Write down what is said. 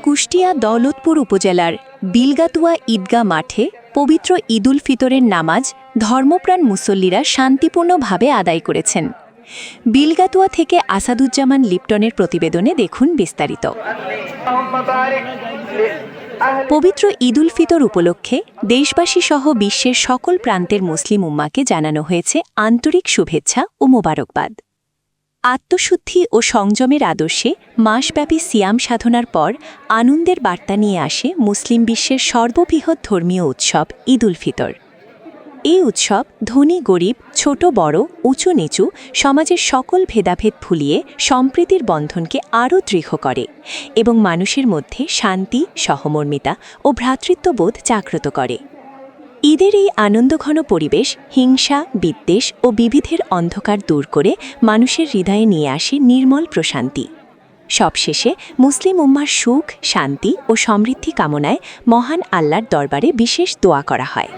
কুষ্টিয়া দৌলতপুর উপজেলার বিলগাতুয়া ঈদগাহ মাঠে পবিত্র ঈদুল ফিতরের নামাজ ধর্মপ্রাণ মুসল্লিরা শান্তিপূর্ণভাবে আদায় করেছেন। বিলগাতুয়া থেকে আসাদুজ্জামান লিপ্টনের প্রতিবেদনে দেখুন বিস্তারিত। পবিত্র ঈদুল ফিতর উপলক্ষে দেশবাসী সহ বিশ্বের সকল প্রান্তের মুসলিম উম্মাকে জানানো হয়েছে আন্তরিক শুভেচ্ছা ও মোবারকবাদ। আত্মশুদ্ধি ও সংযমের আদর্শে মাসব্যাপী সিয়াম সাধনার পর আনন্দের বার্তা নিয়ে আসে মুসলিম বিশ্বের সর্ববৃহৎ ধর্মীয় উৎসব ঈদুল ফিতর। এই উৎসব ধনী গরিব, ছোট বড়, উঁচু নিচু সমাজের সকল ভেদাভেদ ভুলিয়ে সম্প্রীতির বন্ধনকে আরও দৃঢ় করে এবং মানুষের মধ্যে শান্তি, সহমর্মিতা ও ভ্রাতৃত্ববোধ জাগ্রত করে। ঈদের এই আনন্দঘন পরিবেশ হিংসা, বিদ্বেষ ও বিবিধের অন্ধকার দূর করে মানুষের হৃদয়ে নিয়ে আসে নির্মল প্রশান্তি। সবশেষে মুসলিম উম্মার সুখ, শান্তি ও সমৃদ্ধি কামনায় মহান আল্লাহর দরবারে বিশেষ দোয়া করা হয়।